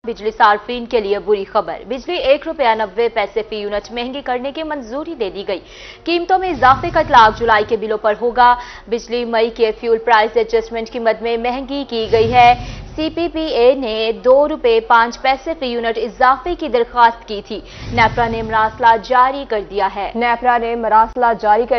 बिजली सार्फिन के लिए बुरी खबर। बिजली ₹1.90 फी यूनिट महंगी करने की मंजूरी दे दी गई। कीमतों में इजाफे का इतलाक जुलाई के बिलों पर होगा। बिजली मई के फ्यूल प्राइस एडजस्टमेंट की मद में महंगी की गई है। CPPA ने ₹2.05 फी यूनिट इजाफे की दरख्वास्त की थी। नेपरा ने मरासला जारी कर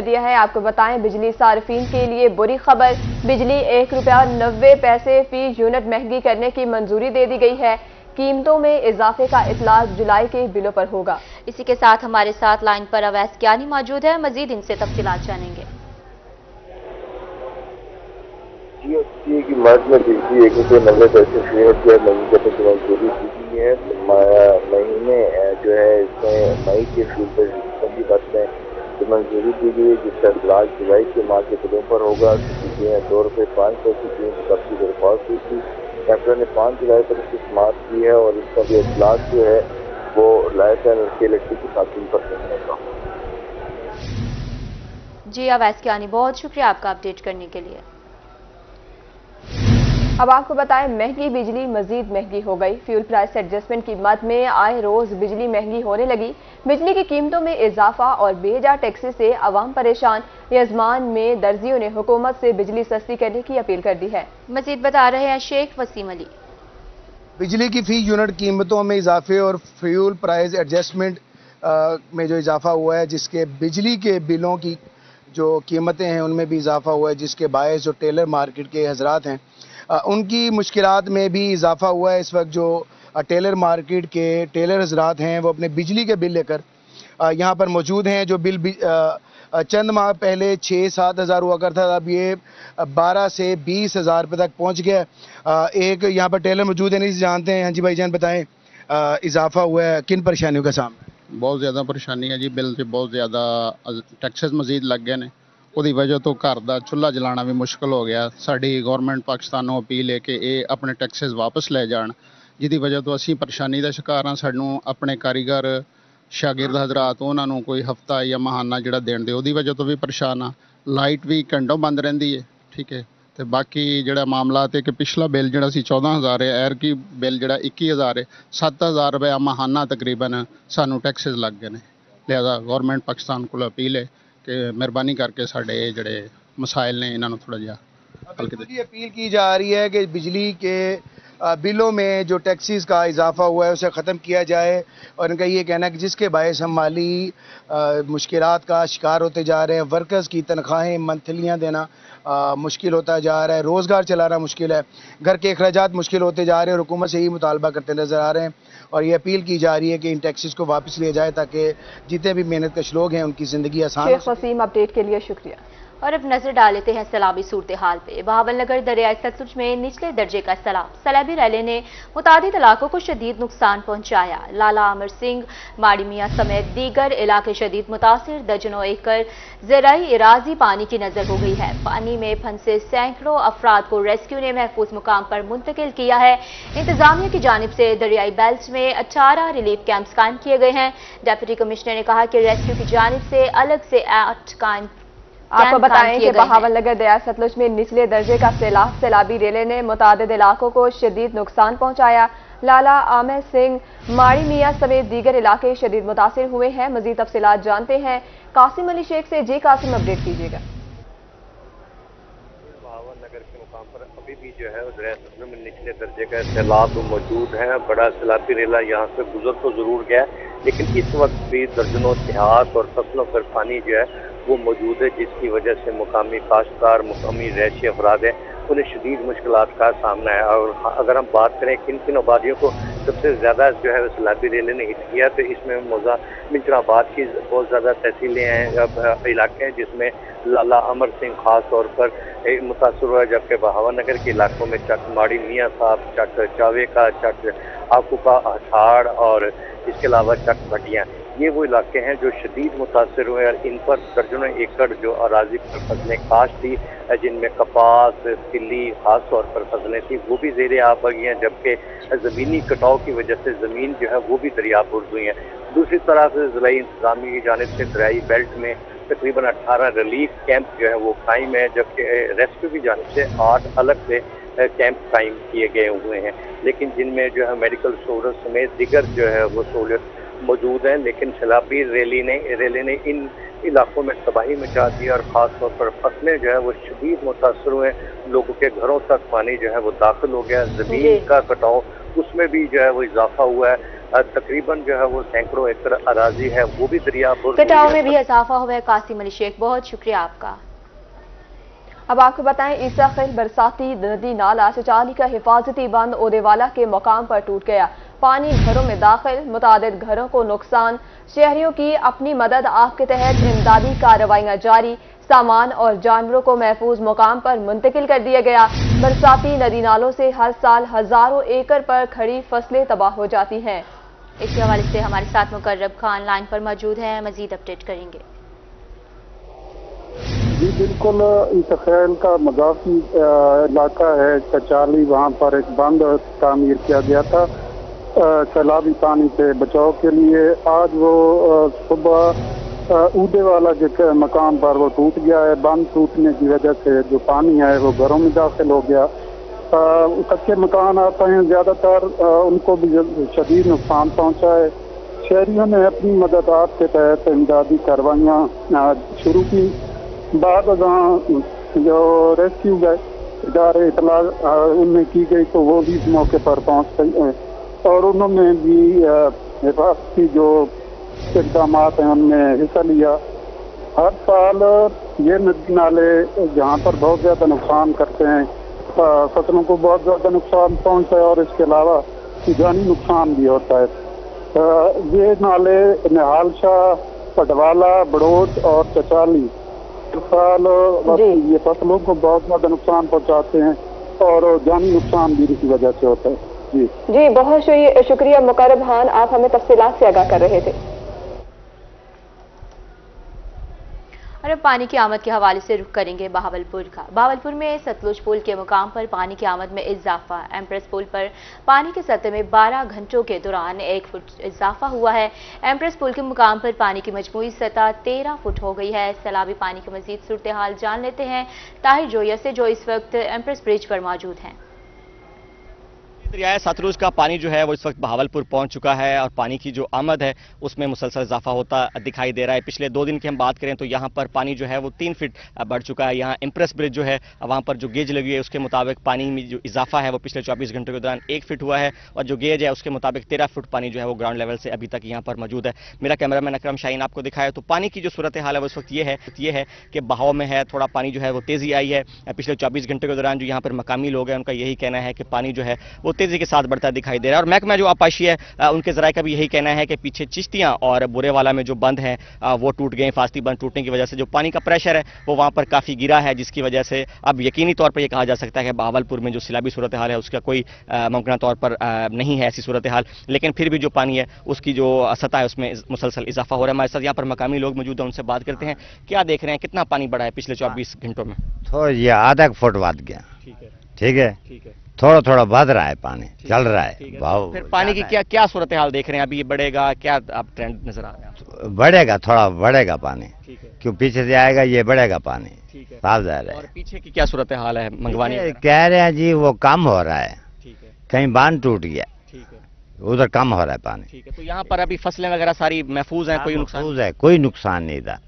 दिया है। आपको बताएं, बिजली सार्फिन के लिए बुरी खबर। बिजली ₹1.90 फी यूनिट महंगी करने की मंजूरी दे दी गई है। कीमतों में इजाफे का इतलाक जुलाई के बिलों पर होगा। इसी के साथ हमारे साथ लाइन पर अवैस कियानी मौजूद है, मजीद इनसे तफसीलात जानेंगे। GST की मद में बिजली ₹1.90 फी यूनिट जो है महंगी करने की मंजूरी दी गई है। महीने जो है इसमें मई के फ्यूल पर की मद में मंजूरी दी गई है, जिसका इतलाक जुलाई के माह के बिलों पर होगा। ₹2.05 की तफसील दरख्वास्त हुई थी। नेपरा ने 5 जुलाई पर इसकी समाप्त की है और इसका भी इतलाक जो है वो लाइट एंड इलेक्ट्रिक की ताकील पर नहीं होगा। जी अवैस कियानी, बहुत शुक्रिया आपका अपडेट करने के लिए। अब आपको बताएं, महंगी बिजली मजीद महंगी हो गई। फ्यूल प्राइस एडजस्टमेंट की मद में आए रोज बिजली महंगी होने लगी। बिजली की कीमतों में इजाफा और बेजा टैक्सी से अवाम परेशान। यजमान में दर्जियों ने हुकूमत से बिजली सस्ती करने की अपील कर दी है। मजीद बता रहे हैं शेख वसीम अली। बिजली की फी यूनिट कीमतों में इजाफे और फ्यूल प्राइस एडजस्टमेंट में जो इजाफा हुआ है, जिसके बिजली के बिलों की जो कीमतें हैं उनमें भी इजाफा हुआ है, जिसके बायस जो टेलर मार्केट के हजरात हैं उनकी मुश्किलात में भी इजाफा हुआ है। इस वक्त जो टेलर मार्केट के टेलर हजरात हैं वो अपने बिजली के बिल लेकर यहाँ पर मौजूद हैं। जो बिल चंद माह पहले 6-7 हज़ार हुआ करता था, अब ये 12 से 20 हज़ार रुपये तक पहुँच गया। एक यहाँ पर टेलर मौजूद है, नहीं जानते हैं। हाँ जी भाई जान बताएं, इजाफा हुआ है, किन परेशानियों का सामना? बहुत ज़्यादा परेशानी है जी। बिल से बहुत ज़्यादा टैक्सेस मजीद लग गए ने। ਉਹਦੀ ਵਜ੍ਹਾ ਤੋਂ ਘਰ ਦਾ ਚੁੱਲ੍ਹਾ ਜਲਾਉਣਾ ਵੀ ਮੁਸ਼ਕਲ ਹੋ ਗਿਆ। ਸਾਡੀ ਗਵਰਨਮੈਂਟ ਪਾਕਿਸਤਾਨ ਨੂੰ ਅਪੀਲ ਹੈ ਕਿ ਇਹ ਆਪਣੇ ਟੈਕਸਸ ਵਾਪਸ ਲੈ ਜਾਣ, ਜਿਹਦੀ ਵਜ੍ਹਾ ਤੋਂ ਅਸੀਂ ਪਰੇਸ਼ਾਨੀ ਦਾ ਸ਼ਿਕਾਰ ਹਾਂ। ਸਾਨੂੰ ਆਪਣੇ ਕਾਰੀਗਰ ਸ਼ਾਗਿਰਦ ਹਜ਼ਰਾਤ ਉਹਨਾਂ ਨੂੰ ਕੋਈ ਹਫਤਾ ਜਾਂ ਮਹੀਨਾ ਜਿਹੜਾ ਦੇਣ ਦੇ, ਉਹਦੀ ਵਜ੍ਹਾ ਤੋਂ ਵੀ ਪਰੇਸ਼ਾਨ ਹਾਂ। ਲਾਈਟ ਵੀ ਘੰਟੋਂ ਬੰਦ ਰਹਿੰਦੀ ਹੈ, ਠੀਕ ਹੈ। ਤੇ ਬਾਕੀ ਜਿਹੜਾ ਮਾਮਲਾ ਤੇ ਕਿ ਪਿਛਲਾ ਬਿੱਲ ਜਿਹੜਾ ਸੀ 14,000 ਹੈ, ਐਰਕੀ ਬਿੱਲ ਜਿਹੜਾ 21,000 ਹੈ, 7,000 ਰੁਪਏ ਮਹੀਨਾ ਤਕਰੀਬਨ ਸਾਨੂੰ ਟੈਕਸਸ ਲੱਗ ਗਏ ਨੇ। ਲਿਹਾਜ਼ਾ ਗਵਰਨਮੈਂਟ ਪਾਕਿਸਤਾਨ ਕੋਲ ਅਪੀਲ ਹੈ कि मेहरबानी करके साढ़े जड़े मसाइल ने इन्होंने थोड़ा जिहा हल कर दे। अपील की जा रही है कि बिजली के बिलों में जो टैक्सीज का इजाफा हुआ है उसे ख़त्म किया जाए। और इनका ये कहना है कि जिसके बायस हम माली मुश्किलात का शिकार होते जा रहे हैं। वर्कर्स की तनख्वाहें मंथलियाँ देना मुश्किल होता जा रहा है, रोज़गार चलाना मुश्किल है, घर के अखराजात मुश्किल होते जा रहे हैं और हुकूमत से ही मुतालबा करते नज़र आ रहे हैं। और ये अपील की जा रही है कि इन टैक्सीज को वापस लिया जाए ताकि जितने भी मेहनत कश लोग हैं उनकी ज़िंदगी आसान हो। शेख वसीम, अपडेट के लिए शुक्रिया। और अब नजर डाल लेते हैं सैलाबी सूरत हाल पे। बहावलनगर दरियाई सतलुज में निचले दर्जे का सैलाबी रैले ने मुतादिद इलाकों को शदीद नुकसान पहुंचाया। लाला अमर सिंह, माड़ी मियाँ समेत दीगर इलाके शदीद मुतासिर। दर्जनों एकड़ ज़राई इराजी पानी की नजर हो गई है। पानी में फंसे सैकड़ों अफराद को रेस्क्यू ने महफूज मुकाम पर मुंतकिल किया है। इंतजामिया की जानिब से दरियाई बेल्ट में 18 रिलीफ कैंप्स कायम किए गए हैं। डेप्यूटी कमिश्नर ने कहा कि रेस्क्यू की जानिब से अलग से 8 कायम। आपको बताएं कि बहावलनगर दरियाई सतलुज में निचले दर्जे का सैलाबी रेले ने मुतादिद इलाकों को शदीद नुकसान पहुंचाया। लाला आमिर सिंह, माड़ी मियाँ समेत दीगर इलाके शदीद मुतासिर हुए हैं। मजीद तफसीलात जानते हैं कासिम अली शेख से। जी कासिम, अपडेट कीजिएगा। बहावलनगर के मुकाम पर अभी भी जो है दरियाई सतलुज में निचले दर्जे का सैलाब मौजूद है। बड़ा सैलाबी रेला यहाँ से गुजर तो जरूर गया, लेकिन इस वक्त भी दर्जनों देहात और फसलों पर पानी जो है वो मौजूद है, जिसकी वजह से मुकामी काश्तकार, मुकामी रैशी अफराद हैं, उन्हें शदीद मुश्किलात का सामना है। और अगर हम बात करें किन किन आबादियों को सबसे ज़्यादा जो है सैलाबी रेले ने हिट किया, तो इसमें मौजा मिंचराबाद की बहुत ज़्यादा तहसीलें हैं, इलाके हैं, जिसमें लाला अमर सिंह ख़ास तौर पर मुतासर हुआ, जबकि बहावलनगर के इलाकों में चक माड़ी मियाँ साहब, चक चावे का, चक आकू का अठाड़ और इसके अलावा चक भटियाँ, ये वो इलाके हैं जो शदीद मुतासर हुए और इन पर दर्जनों एकड़ जो अराजी पर फसलें काश थी, जिनमें कपास, तिल्ली खास तौर पर फसलें थी, वो भी ज़ेरे आब आ गई हैं, जबकि ज़मीनी कटाव की वजह से ज़मीन जो है वो भी दरियाबुर्द हुई है। दूसरी तरफ ज़िला इंतज़ामिया की जानिब से दरियाई बेल्ट में तकरीबन 18 रिलीफ कैंप जो है वो कायम है, जबकि रेस्क्यू की जानिब से 8 अलग से कैंप कायम किए गए हुए हैं, लेकिन जिनमें जो है मेडिकल स्टोर समेत दिगर जो है वो सहूलियत मौजूद है। लेकिन सैलाबी रैली ने इन इलाकों में तबाही मचा दी और ख़ास तौर पर फसलें जो है वो शदीद मुतासर हुए, लोगों के घरों तक पानी जो है वो दाखिल हो गया, ज़मीन का कटाव उसमें भी जो है वो इजाफा हुआ है। तकरीबन जो है वो सैकड़ों एकड़ अराजी है वो भी दरिया कटाव में भी इजाफा हुआ है। कासिम अली शेख, बहुत शुक्रिया आपका। अब आपको बताएं, ईसा खिल बरसाती नदी नाला चचाली का हिफाजती बंद ओदेवाला के मुकाम पर टूट गया। पानी घरों में दाखिल, मुतादिद घरों को नुकसान। शहरियों की अपनी मदद आप के तहत इमदादी कार्रवाइयां जारी। सामान और जानवरों को महफूज मुकाम पर मुंतकिल कर दिया गया। बरसाती नदी नालों से हर साल हजारों एकड़ पर खड़ी फसलें तबाह हो जाती हैं। इसी हवाले से हमारे साथ मुकर्रब खान लाइन पर मौजूद हैं, मजीद अपडेट करेंगे। जी बिल्कुल, ईसाखेल का मजाफी इलाका है चचाली, वहाँ पर एक बंद तामीर किया गया था सैलाबी पानी से बचाव के लिए। आज वो सुबह ऊदे वाला जो मकाम पर वो टूट गया है। बंद टूटने की वजह से जो पानी है वो घरों में दाखिल हो गया। कच्चे मकान आते हैं ज़्यादातर, उनको भी शदीद नुकसान पहुँचा है। शहरियों ने अपनी मदद के तहत इमदादी कार्रवाइयाँ शुरू की। बाद जो रेस्क्यू गए इदारे इतला उनमें की गई तो वो भी इस मौके पर पहुँच गई और उन्होंने भी हिफाजती जो इक़दाम हैं उनमें हिस्सा लिया। हर साल ये नदी नाले जहाँ पर बहुत ज़्यादा नुकसान करते हैं, फसलों को बहुत ज़्यादा नुकसान पहुँचता है और इसके अलावा जानी नुकसान भी होता है। ये नाले निहाल शाह, पटवाला, बड़ोच और चचाली हर साल ये फसलों को बहुत ज़्यादा नुकसान पहुँचाते हैं और जानी नुकसान भी इसी वजह से होता है। जी बहुत शुक्रिया मुकर्रब खान, आप हमें तफसीलात से आगाह कर रहे थे। और अब पानी की आमद के हवाले से रुख करेंगे बहावलपुर का। बहावलपुर में सतलुज पुल के मुकाम पर पानी की आमद में इजाफा। एम्प्रेस पुल पर पानी के सतह में 12 घंटों के दौरान 1 फुट इजाफा हुआ है। एम्प्रेस पुल के मुकाम पर पानी की मजमूई सतह 13 फुट हो गई है। सैलाबी पानी की मजीद सूरत हाल जान लेते हैं ताहिर जोया से, जो इस वक्त एम्प्रेस ब्रिज पर मौजूद हैं। दरियाए सतलुज का पानी जो है वो इस वक्त बहावलपुर पहुंच चुका है और पानी की जो आमद है उसमें मुसलसल इजाफा होता दिखाई दे रहा है। पिछले 2 दिन की हम बात करें तो यहाँ पर पानी जो है वो 3 फीट बढ़ चुका है। यहाँ इम्प्रेस ब्रिज जो है वहाँ पर जो गेज लगी है उसके मुताबिक पानी में जो इजाफा है वो पिछले 24 घंटों के दौरान 1 फीट हुआ है और जो गेज है उसके मुताबिक 13 फुट पानी जो है वो ग्राउंड लेवल से अभी तक यहाँ पर मौजूद है। मेरा कैमरामैन अकरम शाहीन आपको दिखाया तो पानी की जो सूरत हाल है वो इस वक्त ये है कि बहाव में है, थोड़ा पानी जो है वो तेजी आई है। पिछले 24 घंटे के दौरान जो यहाँ पर मकामी लोग हैं उनका यही कहना है कि पानी जो है वो तेजी के साथ बढ़ता दिखाई दे रहा है। और महकमा जो आपाशी है उनके जराये का भी यही कहना है कि पीछे चिश्तियां और बुरेवाला में जो बंद हैं वो टूट गए। हिफाजती बंद टूटने की वजह से जो पानी का प्रेशर है वो वहां पर काफी गिरा है, जिसकी वजह से अब यकीनी तौर पर यह कहा जा सकता है कि बहावलपुर में जो सैलाबी सूरत हाल है उसका कोई मुमकिन तौर पर नहीं है ऐसी सूरत हाल, लेकिन फिर भी जो पानी है उसकी जो सतह है उसमें मुसलसल इजाफा हो रहा है। हमारे साथ यहाँ पर मकामी लोग मौजूद हैं, उनसे बात करते हैं। क्या देख रहे हैं, कितना पानी बढ़ा है पिछले 24 घंटों में? तो ये आधा फुट बढ़ गया। ठीक है, थोड़ा थोड़ा बढ़ रहा है, पानी चल रहा है। फिर पानी की क्या सूरत हाल देख रहे हैं? अभी ये बढ़ेगा, क्या आप ट्रेंड नजर आ रहा है? बढ़ेगा, थोड़ा बढ़ेगा पानी, क्यों पीछे से आएगा ये बढ़ेगा पानी, साफ जाहिर है। और पीछे की क्या सूरत हाल है? मंगवानी कह रहे हैं जी वो कम हो रहा है, कहीं बांध टूट गया, उधर कम हो रहा है पानी। ठीक है, तो यहाँ पर अभी फसलें वगैरह सारी महफूज हैं, कोई नुकसान है? कोई नुकसान नहीं था,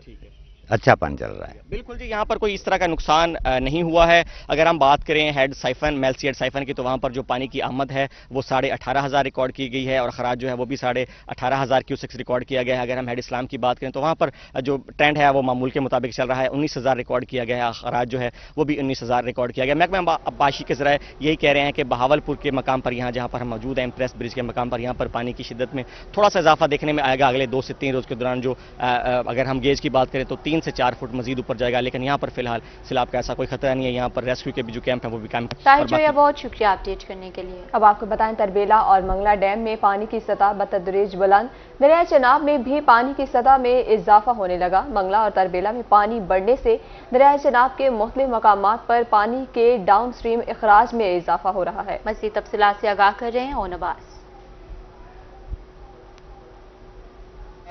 अच्छा पानी चल रहा है। बिल्कुल जी, यहाँ पर कोई इस तरह का नुकसान नहीं हुआ है। अगर हम बात करें head siphon, Mailsi head siphon की, तो वहाँ पर जो पानी की आमद है वो 18,500 रिकॉर्ड की गई है और खराज जो है वो भी 18,500 क्यूसेक्स रिकॉर्ड किया गया है। अगर हम हेड इस्लाम की बात करें तो वहाँ पर जो ट्रेंड है वो मामूल के मुताबिक चल रहा है। 19,000 रिकॉर्ड किया गया है, खराज जो है वो भी 19,000 रिकॉर्ड किया गया। महकमा आबाशी के जराए यही कह रहे हैं कि बहावलपुर के मकाम पर, यहाँ जहाँ पर हम मौजूद हैं इम्प्रेस ब्रिज के मकाम पर, यहाँ पर पानी की शिद्दत में थोड़ा सा इजाफा देखने में आएगा अगले 2 से 3 रोज के दौरान। जो अगर हम गेज की बात करें तो 3 से 4 फुट मजीद ऊपर जाएगा, लेकिन यहाँ पर फिलहाल सैलाब का ऐसा कोई खतरा नहीं है। यहाँ पर रेस्क्यू के भी जो कैंप है वो भी काम। बहुत शुक्रिया अपडेट करने के लिए। अब आपको बताएं, तरबेला और मंगला डैम में पानी की सतह बतदरीज बुलंद। दरिया चनाब में भी पानी की सतह में इजाफा होने लगा। मंगला और तरबेला में पानी बढ़ने से दरिया चनाब के मुख्तलिफ मकामात पर पानी के डाउन स्ट्रीम इखराज में इजाफा हो रहा है। मज़ीद तफसीलात से आगाह कर रहे हैं ओनबास।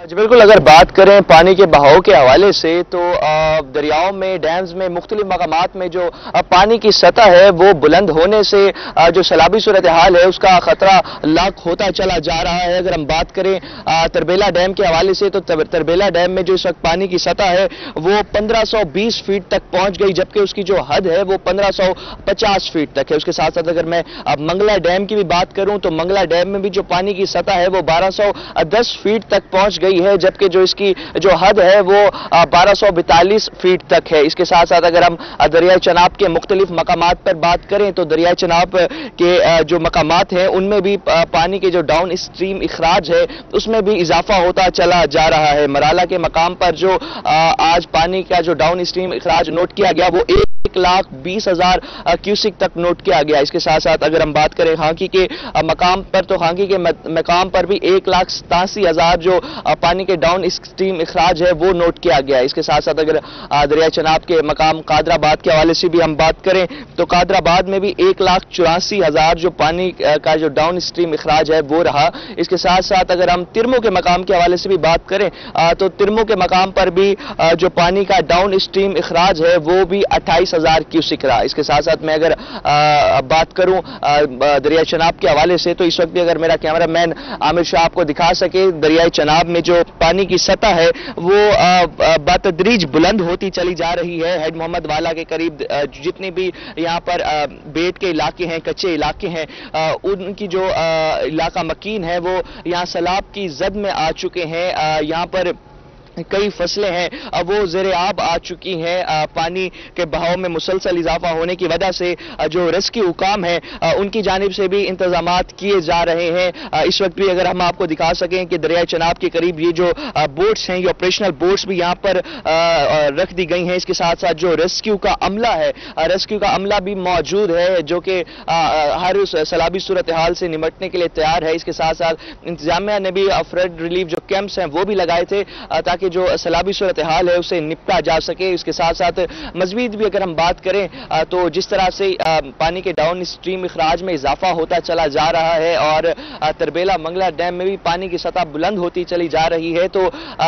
जी बिल्कुल, अगर बात करें पानी के बहाव के हवाले से तो दरियाओं में, डैम्स में, मुख्तलिफ मकामात में जो पानी की सतह है वो बुलंद होने से जो सैलाबी सूरत हाल है उसका खतरा लाख होता चला जा रहा है। अगर हम बात करें तरबेला डैम के हवाले से तो तरबेला डैम में जो इस वक्त पानी की सतह है वो 1520 फीट तक पहुंच गई, जबकि उसकी जो हद है वो 1550 फीट तक है। उसके साथ साथ अगर मैं मंगला डैम की भी बात करूं तो मंगला डैम में भी जो पानी की सतह है वो 1210 फीट तक पहुंच गई है, जबकि जो इसकी जो हद है वो 1242 फीट तक है। इसके साथ साथ अगर हम दरियाए चनाब के मुख्तलिफ मकामात पर बात करें तो दरियाए चनाब के जो मकामात हैं उनमें भी पानी के जो डाउन स्ट्रीम इखराज है उसमें भी इजाफा होता चला जा रहा है। मराला के मकाम पर जो आज पानी का जो डाउन स्ट्रीम इखराज नोट किया गया वो 1,20,000 क्यूसिक तक नोट किया गया। इसके साथ साथ अगर हम बात करें हांकी के मकाम पर तो हांकी के मकाम पर भी 1,87,000 जो पानी के डाउन स्ट्रीम इखराज है वो नोट किया गया। इसके साथ साथ अगर दरियाए चनाब के मकाम कादराबाद के हवाले से भी हम बात करें तो कादराबाद में भी 1,84,000 जो पानी का जो डाउन स्ट्रीम इखराज है वो रहा। इसके साथ साथ अगर हम तिरमो के मकाम के हवाले से भी बात करें तो तिरमो के मकाम पर भी जो पानी का डाउन स्ट्रीम इखराज है वो भी 28,000 क्यूसिक रहा। इसके साथ साथ मैं अगर बात करूं दरियाए चनाब के हवाले से तो इस वक्त भी अगर मेरा कैमरामैन आमिर शाह आपको दिखा सके, दरियाए चनाब में जो पानी की सतह है वो बतदरीज बुलंद होती चली जा रही है। हेड मोहम्मद वाला के करीब जितने भी यहाँ पर बेट के इलाके हैं, कच्चे इलाके हैं, उनकी जो इलाका मकीन है वो यहाँ सैलाब की जद में आ चुके हैं। यहाँ पर कई फसलें हैं वो ज़ेरे आब आ चुकी हैं। पानी के बहाव में मुसलसल इजाफा होने की वजह से जो रेस्क्यू हुकाम है उनकी जानिब से भी इंतजामात किए जा रहे हैं। इस वक्त भी अगर हम आपको दिखा सकें कि दरियाए चनाब के करीब ये जो बोट्स हैं, ये ऑपरेशनल बोट्स भी यहाँ पर रख दी गई हैं। इसके साथ साथ जो रेस्क्यू का अमला है, रेस्क्यू का अमला भी मौजूद है जो कि हर सैलाबी सूरत हाल से निमटने के लिए तैयार है। इसके साथ साथ इंतजामिया ने भी फ्लड रिलीफ जो कैंप्स हैं वो भी लगाए थे ताकि जो सैलाबी सूरत हाल है उसे निपटा जा सके। इसके साथ साथ मज़ीद भी अगर हम बात करें तो जिस तरह से पानी के डाउन स्ट्रीम इखराज में इजाफा होता चला जा रहा है और तरबेला मंगला डैम में भी पानी की सतह बुलंद होती चली जा रही है तो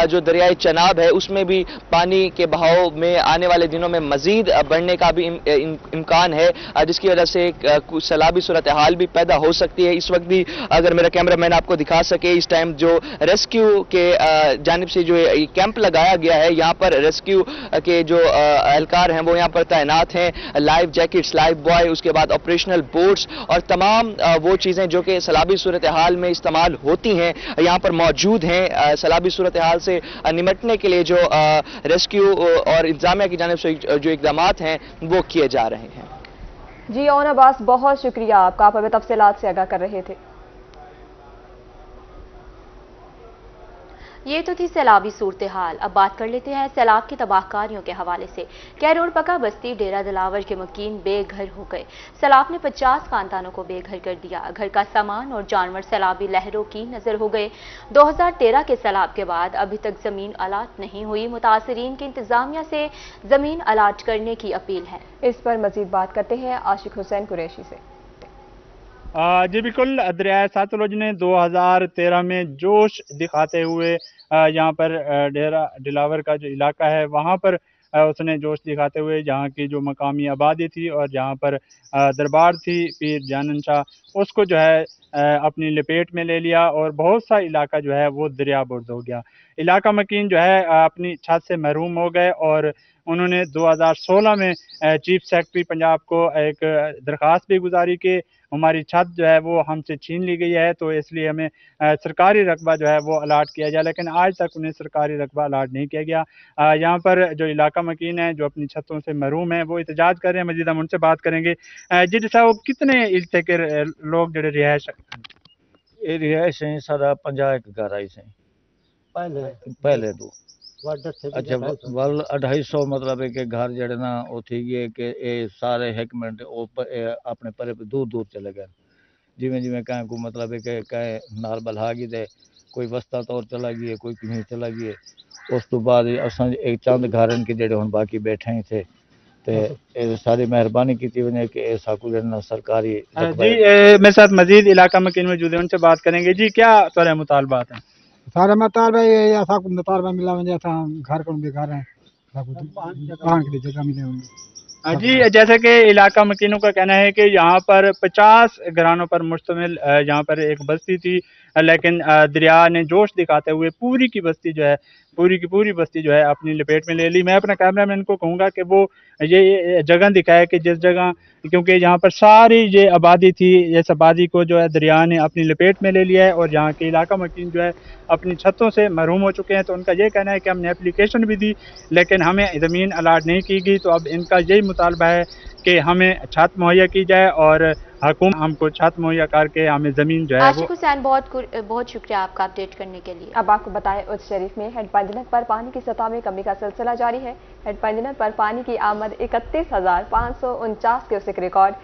जो दरियाए चनाब है उसमें भी पानी के बहाव में आने वाले दिनों में मजीद बढ़ने का भी इम्कान है, जिसकी वजह से सैलाबी सूरत हाल भी पैदा हो सकती है। इस वक्त भी अगर मेरा कैमरामैन आपको दिखा सके, इस टाइम जो रेस्क्यू के जानिब से जो कैंप लगाया गया है, यहाँ पर रेस्क्यू के जो एहलकार हैं वो यहाँ पर तैनात हैं। लाइव जैकेट्स, लाइव बॉय, उसके बाद ऑपरेशनल बोट्स और तमाम वो चीज़ें जो कि सैलाबी सूरत हाल में इस्तेमाल होती हैं यहाँ पर मौजूद हैं। सैलाबी सूरत हाल से निमटने के लिए जो रेस्क्यू और इंतजामिया की जानिब से जो इक़दामात हैं वो किए जा रहे हैं। जी ओन अब्बास, बहुत शुक्रिया आपका, आप हमें तफसीलात से आगाह कर रहे थे। ये तो थी सैलाबी सूरत हाल। अब बात कर लेते हैं सैलाब की तबाहकारियों के हवाले से। कैरोड़ पका बस्ती डेरा दिलावर के मकीन बेघर हो गए। सैलाब ने 50 खानदानों को बेघर कर दिया। घर का सामान और जानवर सैलाबी लहरों की नजर हो गए। 2013 के सैलाब के बाद अभी तक जमीन अलाट नहीं हुई। मुतासरीन की इंतजामिया से जमीन अलाट करने की अपील है। इस पर मजीद बात करते हैं आशिक हुसैन कुरैशी से। जी बिल्कुल, दरियाए सतलुज ने 2013 में जोश दिखाते हुए यहाँ पर डेरा दिलावर का जो इलाका है वहाँ पर उसने जोश दिखाते हुए जहाँ की जो मकामी आबादी थी और जहाँ पर दरबार थी पीर जानन शाह, उसको जो है अपनी लपेट में ले लिया और बहुत सा इलाका जो है वो दरिया बुर्द हो गया। इलाका मकीन जो है अपनी छत से महरूम हो गए और उन्होंने 2016 में चीफ सेक्रेटरी पंजाब को एक दरख्वास्त भी गुजारी कि हमारी छत जो है वो हमसे छीन ली गई है, तो इसलिए हमें सरकारी रकबा जो है वो अलाट किया जाए, लेकिन आज तक उन्हें सरकारी रकबा अलाट नहीं किया गया। यहाँ पर जो इलाका मकीन है जो अपनी छतों से महरूम है वो एहतजाज कर रहे हैं। मजीद हम उनसे बात करेंगे। जी जैसा वो कितने इलाके के लोग जो रिहायश हैं सारा 50 घर आई से पहले तो अच्छा वल 250 मतलब है कि घर जड़े ना वो थी गए कि ये सारे एक मिनट अपने परे दूर दूर चले गए। जिमें जिमें कहीं को मतलब है कि कहीं नाल बलहा गई दे, कोई वस्ता तौर चला गई है, कोई कहीं चला गई है। उस तो बाद असा एक चंद घर के जड़े हम बाकी बैठे ही थे ते सारी मेहरबानी की वजह कि साकू जड़ना सरकारी। जी मेरे साथ मजीद इलाका मकीन मौजूद है, उनसे बात करेंगे। जी क्या तुम्हारे मुतालबात हैं? सारे मतलब ये ऐसा मुतालबा मिला मुझे ऐसा घर को बेकार है पान के जगह मिले होंगे। जी, जैसे कि इलाका मकीनों का कहना है कि यहाँ पर 50 घरानों पर मुश्तमिल यहाँ पर एक बस्ती थी, लेकिन दरिया ने जोश दिखाते हुए पूरी की बस्ती जो है, पूरी की पूरी बस्ती जो है अपनी लपेट में ले ली। मैं अपना कैमरामैन को कहूँगा कि वो ये जगह दिखाए कि जिस जगह, क्योंकि यहाँ पर सारी ये आबादी थी, इस आबादी को जो है दरिया ने अपनी लपेट में ले लिया है और यहाँ के इलाका मकीन जो है अपनी छतों से महरूम हो चुके हैं। तो उनका ये कहना है कि हमने एप्लीकेशन भी दी लेकिन हमें ज़मीन अलाट नहीं की गई। तो अब इनका यही मुतालबा है कि हमें छत मुहैया की जाए और हुकूमत हमको छत मुहैया करके हमें ज़मीन जो है आशिक हुसैन, बहुत शुक्रिया आपका अपडेट करने के लिए। अब आपको बताएं, उच्च शरीफ में हेड पंजनत पर पानी की सतह में कमी का सिलसिला जारी है। हेड पंजनत पर पानी की आमद 31,549 क्यूसेक रिकॉर्ड।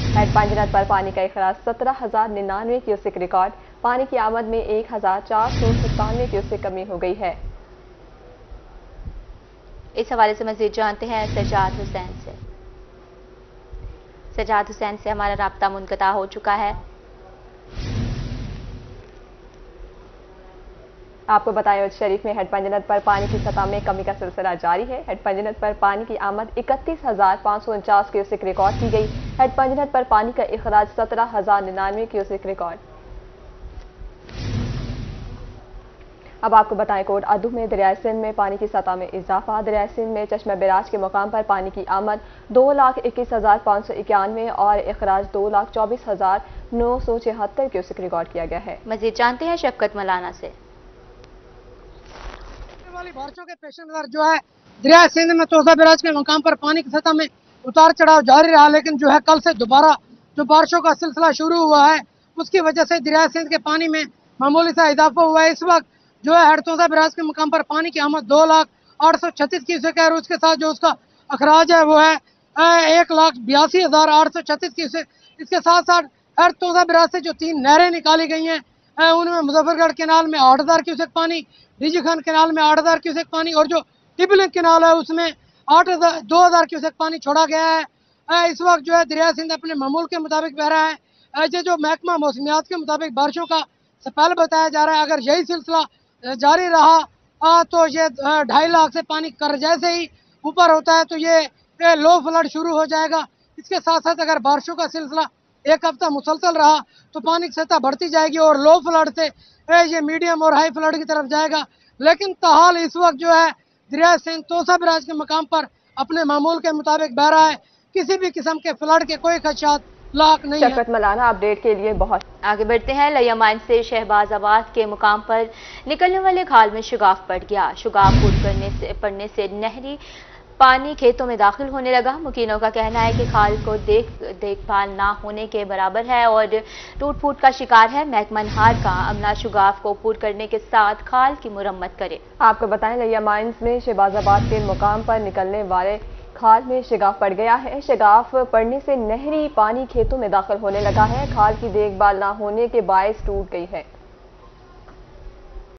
हेड पंजनत पर पानी का इखराज 17,099 क्यूसेक रिकॉर्ड। पानी की आमद में 1,497 क्यूसेक कमी हो गई है। इस हवाले से मजीद जानते हैं सजाद हुसैन से। सजाद हुसैन से हमारा राब्ता मुनक़ता हो चुका है। आपको बताएं, उच्च शरीफ में हेड पंजनत पर पानी की सतह में कमी का सिलसिला जारी है। हेड पंजनत पर पानी की आमद 31,549 क्यूसेक रिकॉर्ड की गई। हेड पंजनत पर पानी का इखराज 17,099 क्यूसेक रिकॉर्ड। अब आपको बताएं, कोट अदू में दरियाए सिंध में पानी की सतह में इजाफा। दरियाए सिंध में चश्मा बिराज के मुकाम पर पानी की आमद 2,21,591 और इखराज 2,24,976 क्यूसेक रिकॉर्ड किया गया है। मजीद जानते हैं शफकत मलाना से। वाली बारिशों के पेश नजर जो है दरिया सिंध में तोसा बिराज के मुकाम पर पानी की सतह में उतार चढ़ाव जारी रहा, लेकिन जो है कल से दोबारा जो बारिशों का सिलसिला शुरू हुआ है उसकी वजह से दरिया सिंध के पानी में मामूली सा इजाफा हुआ है। इस वक्त जो है हरतोसा बिराज के मुकाम पर पानी की आमद 2,0836 क्यूसेक है और उसके साथ जो उसका अखराज है वो है 1,82,836 क्यूसेक। इसके साथ साथ हरतोसा बिराज से जो 3 नहरें निकाली गई हैं उनमें मुजफ्फरगढ़ कैनाल में 8,000 क्यूसेक पानी, डीजी खान कैनाल में 8,000 क्यूसेक पानी और जो टिबलिंग कैनाल है उसमें 2,000 क्यूसेक पानी छोड़ा गया है। इस वक्त जो है दरिया सिंध अपने मामूल के मुताबिक बह रहा है। ये जो महकमा मौसमियात के मुताबिक बारिशों का स्पेल बताया जा रहा है, अगर यही सिलसिला जारी रहा तो ये 2.5 लाख से पानी कर जैसे ही ऊपर होता है तो ये लो फ्लड शुरू हो जाएगा। इसके साथ साथ अगर बारिशों का सिलसिला एक हफ्ता मुसलसल रहा तो पानी की सतह बढ़ती जाएगी और लो फ्लड से ये मीडियम और हाई फ्लड की तरफ जाएगा। लेकिन ताहाल इस वक्त जो है दरिया सिंध तोसा बिराज के मकाम पर अपने मामूल के मुताबिक बह रहा है। किसी भी किस्म के फ्लड के कोई खदशात लाक नहीं है। शफकत मलाना अपडेट के लिए बहुत आगे बढ़ते हैं। लिया माइन से शहबाजाबाद के मुकाम पर निकलने वाले खाल में शुगाफ पड़ गया। शुगाफ फूट पड़ने से नहरी पानी खेतों में दाखिल होने लगा। मुकीनों का कहना है कि खाल को देखभाल ना होने के बराबर है और टूट फूट का शिकार है। महकमा नहार का अमला शुगाफ को पूर करने के साथ खाल की मुरम्मत करे। आपको बताएं, लिया माइंस में शहबाजाबाद के मुकाम पर निकलने वाले खाल में शिगाफ पड़ गया है। शिगाफ पड़ने से नहरी पानी खेतों में दाखिल होने लगा है। खाल की देखभाल ना होने के बायस टूट गई है।